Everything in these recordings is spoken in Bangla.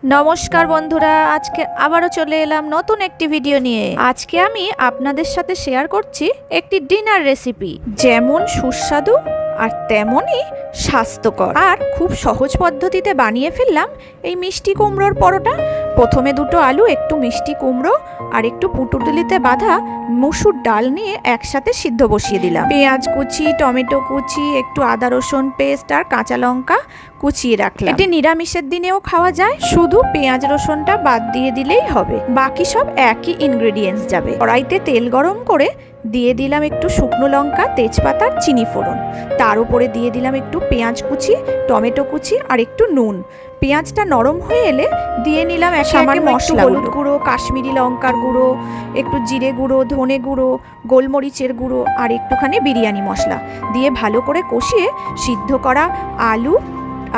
নমস্কার বন্ধুরা, আজকে আবারও চলে এলাম নতুন একটি ভিডিও নিয়ে। আজকে আমি আপনাদের সাথে শেয়ার করছি একটি ডিনার রেসিপি, যেমন সুস্বাদু আর তেমনই স্বাস্থ্যকর আর খুব সহজ পদ্ধতিতে বানিয়ে ফেললাম এই মিষ্টি কুমড়োর পরোটা। প্রথমে দুটো আলু, একটু মিষ্টি কুমড়ো আর একটু পুটুটুলিতে বাঁধা মসুর ডাল নিয়ে একসাথে সিদ্ধ বসিয়ে দিলাম। পেঁয়াজ কুচি, টমেটো কুচি, একটু আদা রসুন পেস্ট আর কাঁচা লঙ্কা কুচিয়ে রাখলাম। এটি নিরামিষের দিনেও খাওয়া যায়, শুধু পেঁয়াজ রসুনটা বাদ দিয়ে দিলেই হবে, বাকি সব একই ইনগ্রেডিয়েন্টস যাবে। কড়াইতে তেল গরম করে দিয়ে দিলাম একটু শুকনো লঙ্কা, তেজপাতা, চিনি ফোড়ন। তার উপরে দিয়ে দিলাম একটু পেঁয়াজ কুচি, টমেটো কুচি আর একটু নুন। পেঁয়াজটা নরম হয়ে এলে দিয়ে নিলাম সামান্য মশলা, হলুদ গুঁড়ো, কাশ্মীরি লঙ্কার গুঁড়ো, একটু জিরে গুঁড়ো, ধনে গুঁড়ো, গোলমরিচের গুঁড়ো আর একটুখানি বিরিয়ানি মশলা দিয়ে ভালো করে কষিয়ে সিদ্ধ করা আলু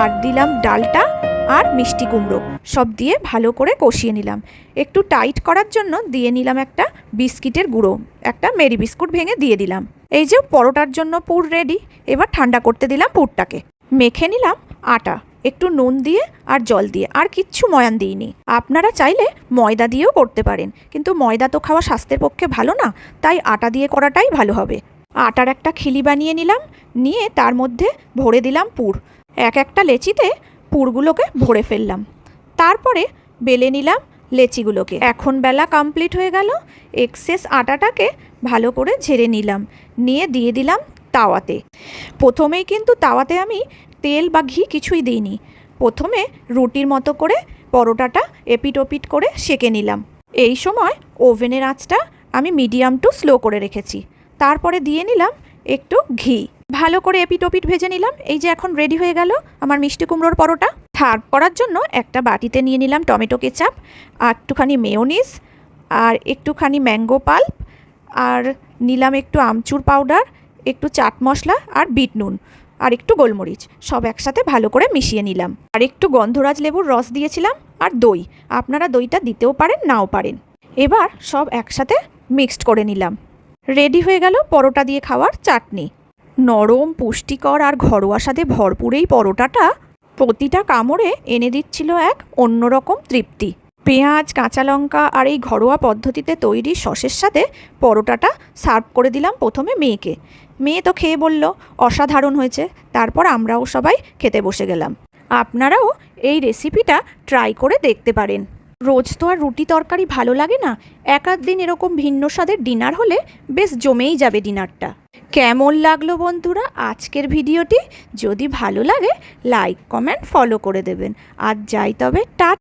আর দিলাম ডালটা আর মিষ্টি কুমড়ো সব দিয়ে ভালো করে কষিয়ে নিলাম। একটু টাইট করার জন্য দিয়ে নিলাম একটা বিস্কিটের গুঁড়ো, একটা মেরি বিস্কুট ভেঙে দিয়ে দিলাম। এই যে পরোটার জন্য পুর রেডি। এবার ঠান্ডা করতে দিলাম পুরটাকে। মেখে নিলাম আটা, একটু নুন দিয়ে আর জল দিয়ে, আর কিচ্ছু ময়ান দিইনি। আপনারা চাইলে ময়দা দিয়েও করতে পারেন, কিন্তু ময়দা তো খাওয়া স্বাস্থ্যের পক্ষে ভালো না, তাই আটা দিয়ে করাটাই ভালো হবে। আটার একটা খিলি বানিয়ে নিলাম, নিয়ে তার মধ্যে ভরে দিলাম পুর। এক একটা লেচিতে পুরগুলোকে ভরে ফেললাম, তারপরে বেলে নিলাম লেচিগুলোকে। এখন বেলা কমপ্লিট হয়ে গেল। এক্সেস আটাটাকে ভালো করে ঝেড়ে নিলাম, নিয়ে দিয়ে দিলাম তাওয়াতে। প্রথমেই কিন্তু তাওয়াতে আমি তেল বা ঘি কিছুই দিইনি। প্রথমে রুটির মতো করে পরোটাটা এপিট ওপিট করে সেঁকে নিলাম। এই সময় ওভেনের আঁচটা আমি মিডিয়াম টু স্লো করে রেখেছি। তারপরে দিয়ে নিলাম একটু ঘি, ভালো করে এপিট ওপিট ভেজে নিলাম। এই যে এখন রেডি হয়ে গেল আমার মিষ্টি কুমড়োর পরোটা। সার্ভ করার জন্য একটা বাটিতে নিয়ে নিলাম টমেটো কেচাপ, আর একটুখানি মেয়োনিজ, আর একটুখানি ম্যাঙ্গো পাল্প, আর নিলাম একটু আমচুর পাউডার, একটু চাট মশলা আর বিট নুন আর একটু গোলমরিচ, সব একসাথে ভালো করে মিশিয়ে নিলাম। আর একটু গন্ধরাজ লেবুর রস দিয়েছিলাম আর দই। আপনারা দইটা দিতেও পারেন, নাও পারেন। এবার সব একসাথে মিক্সড করে নিলাম। রেডি হয়ে গেল পরোটা দিয়ে খাওয়ার চাটনি। নরম, পুষ্টিকর আর ঘরোয়া স্বাদে ভরপুর এই পরোটাটা প্রতিটা কামড়ে এনে দিচ্ছিল এক অন্যরকম তৃপ্তি। পেঁয়াজ, কাঁচা লঙ্কা আর এই ঘরোয়া পদ্ধতিতে তৈরি সসের সাথে পরোটাটা সার্ভ করে দিলাম প্রথমে মেয়েকে। মেয়ে তো খেয়ে বলল অসাধারণ হয়েছে। তারপর আমরাও সবাই খেতে বসে গেলাম। আপনারাও এই রেসিপিটা ট্রাই করে দেখতে পারেন। রোজ তো আর রুটি তরকারি ভালো লাগে না, এক আধ দিন এরকম ভিন্ন স্বাদের ডিনার হলে বেশ জমেই যাবে ডিনারটা। কেমন লাগলো বন্ধুরা আজকের ভিডিওটি? যদি ভালো লাগে লাইক, কমেন্ট, ফলো করে দেবেন। আর যাই তবে